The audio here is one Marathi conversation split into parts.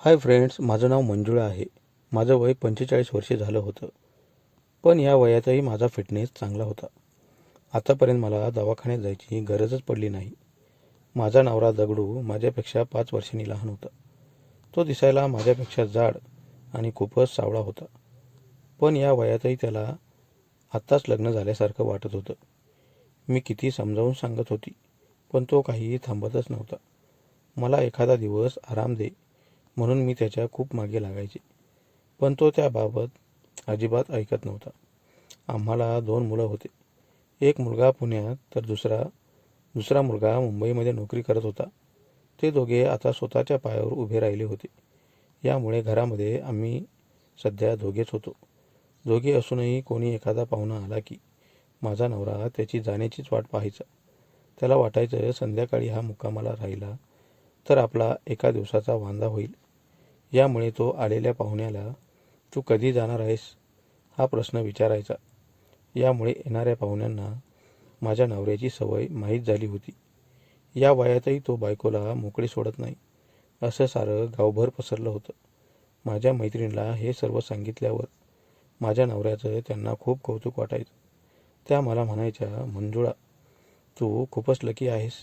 हाय फ्रेंड्स, माझं नाव मंजुळा आहे. माझं वय 45 वर्षे झालं होतं. पण या वयातही माझा फिटनेस चांगला होता. आतापर्यंत मला दवाखान्यात जायची गरजच पडली नाही. माझा नवरा दगडू माझ्यापेक्षा 5 वर्षांनी लहान होता. तो दिसायला माझ्यापेक्षा जाड आणि खूपच सावळा होता. पण या वयातही त्याला आत्ताच लग्न झाल्यासारखं वाटत होतं. मी किती समजावून सांगत होती, पण तो काहीही थांबतच नव्हता. मला एखादा दिवस आराम दे म्हणून मी त्याच्या खूप मागे लागायचे, पण तो त्याबाबत अजिबात ऐकत नव्हता. आम्हाला 2 मुलं होते. एक मुलगा पुण्यात तर दुसरा मुलगा मुंबईमध्ये नोकरी करत होता. ते दोघे आता स्वतःच्या पायावर उभे राहिले होते. यामुळे घरामध्ये आम्ही सध्या दोघेच होतो. दोघे असूनही कोणी एखादा पाहुणा आला की माझा नवरा त्याची जाण्याचीच वाट पाहायचा. त्याला वाटायचं संध्याकाळी हा मुक्कामाला राहिला तर आपला एका दिवसाचा वांदा होईल. यामुळे तो आलेल्या पाहुण्याला तू कधी जाणार आहेस हा प्रश्न विचारायचा. यामुळे येणाऱ्या पाहुण्यांना माझ्या नवऱ्याची सवय माहीत झाली होती. या वयातही तो बायकोला मोकळी सोडत नाही असं सारं गावभर पसरलं होतं. माझ्या मैत्रिणीला हे सर्व सांगितल्यावर माझ्या नवऱ्याचं त्यांना खूप कौतुक वाटायचं. त्या मला म्हणायच्या, मंजुळा, तू खूपच लकी आहेस.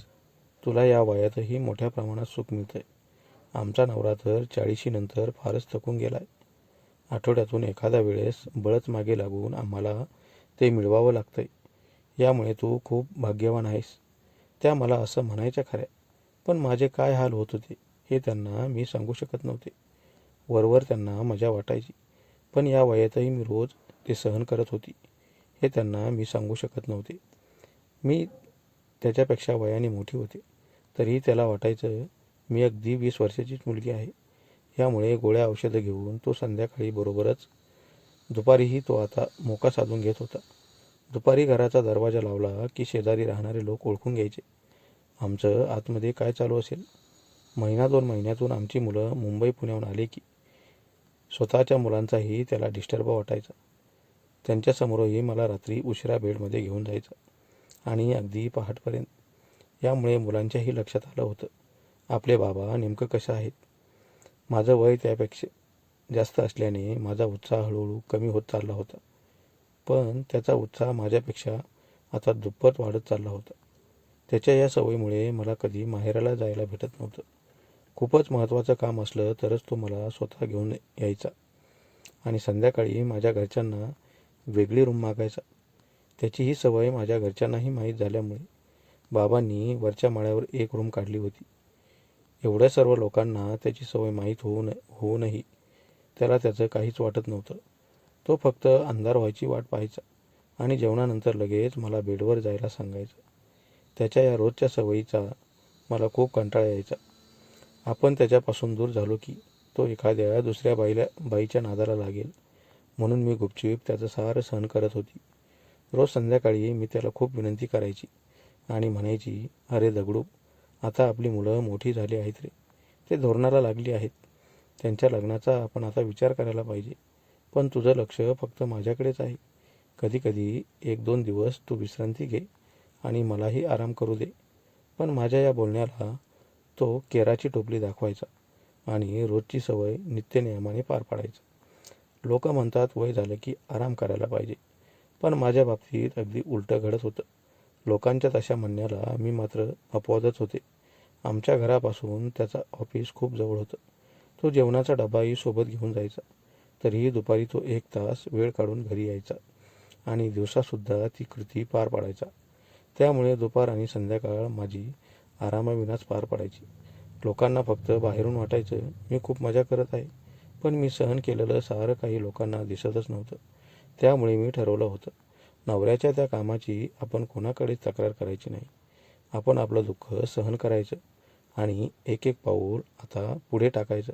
तुला या वयातही मोठ्या प्रमाणात सुख मिळतंय. आमचा नवरा तर 40 नंतर फारच थकून गेलाय. आठवड्यातून एखाद्या वेळेस बळच मागे लागून आम्हाला ते मिळवावं लागतंय. यामुळे तू खूप भाग्यवान आहेस. त्या मला असं म्हणायच्या खऱ्या, पण माझे काय हाल होत होते हे त्यांना मी सांगू शकत नव्हते. वरवर त्यांना मजा वाटायची, पण या वयातही मी रोज ते सहन करत होती हे त्यांना मी सांगू शकत नव्हते. मी त्याच्यापेक्षा वयाने मोठी होते, तरीही त्याला वाटायचं मी अगदी 20 वर्षाचीच मुलगी आहे. यामुळे गोळ्या औषधं घेऊन तो संध्याकाळी बरोबरच दुपारीही तो आता मोका साधून घेत होता. दुपारी घराचा दरवाजा लावला की शेजारी राहणारे लोक ओळखून घ्यायचे आमचं आतमध्ये काय चालू असेल. 1-2 महिन्यातून आमची मुलं मुंबई पुण्याहून आले की स्वतःच्या मुलांचाही त्याला डिस्टर्ब वाटायचा. त्यांच्यासमोरही मला रात्री उशिरा बेडमध्ये घेऊन जायचा आणि अगदी पहाटपर्यंत. यामुळे मुलांच्याही लक्षात आलं होतं आपले बाबा नेमकं कसं आहेत. माझं वय त्यापेक्षा जास्त असल्याने माझा उत्साह हळूहळू कमी होत चालला होता. पण त्याचा उत्साह माझ्यापेक्षा आता दुप्पट वाढत चालला होता. त्याच्या या सवयीमुळे मला कधी माहेराला जायला भेटत नव्हतं. खूपच महत्त्वाचं काम असलं तरच तो मला स्वतः घेऊन यायचा आणि संध्याकाळी माझ्या घरच्यांना वेगळी रूम मागायचा. त्याची ही सवय माझ्या घरच्यांनाही माहीत झाल्यामुळे बाबांनी वरच्या माळ्यावर एक रूम काढली होती. एवढ्या सर्व लोकांना त्याची सवय माहीत होऊनही त्याला त्याचं काहीच वाटत नव्हतं. तो फक्त अंधार व्हायची वाट पाहायचा आणि जेवणानंतर लगेच मला बेडवर जायला सांगायचा. त्याच्या या रोजच्या सवयीचा मला खूप कंटाळा यायचा. आपण त्याच्यापासून दूर झालो की तो एखाद्या दुसऱ्या बाईच्या नादाला लागेल म्हणून मी गुपचूप त्याचं सारं सहन करत होती. रोज संध्याकाळी मी त्याला खूप विनंती करायची आणि म्हणायची, अरे दगडू, आता आपली मुलं मोठी झाली आहेत रे. ते धोरणाला लागली आहेत. त्यांच्या लग्नाचा आपण आता विचार करायला पाहिजे. पण तुझं लक्ष फक्त माझ्याकडेच आहे. कधी कधी 1-2 दिवस तू विश्रांती घे आणि मलाही आराम करू दे. पण माझ्या या बोलण्याला तो केराची टोपली दाखवायचा आणि रोजची सवय नित्यनियमाने पार पाडायचा. लोक म्हणतात वय झालं की आराम करायला पाहिजे, पण माझ्या बाबतीत अगदी उलटं घडत होतं. लोकांच्या तशा म्हणण्याला मी मात्र अपवादच होते. आमच्या घरापासून त्याचा ऑफिस खूप जवळ होतं. तो जेवणाचा डबाही सोबत घेऊन जायचा. तरीही दुपारी तो 1 तास वेळ काढून घरी यायचा आणि दिवसासुद्धा ती कृती पार पाडायचा. त्यामुळे दुपार आणि संध्याकाळ माझी आरामाविनाच पार पडायची. लोकांना फक्त बाहेरून वाटायचं मी खूप मजा करत आहे, पण मी सहन केलेलं सारं काही लोकांना दिसतच नव्हतं. त्यामुळे मी ठरवलं होतं, नवऱ्याच्या त्या कामाची आपण कोणाकडेच तक्रार करायची नाही. आपण आपलं दुःख सहन करायचं आणि एक एक पाऊल आता पुढे टाकायचं.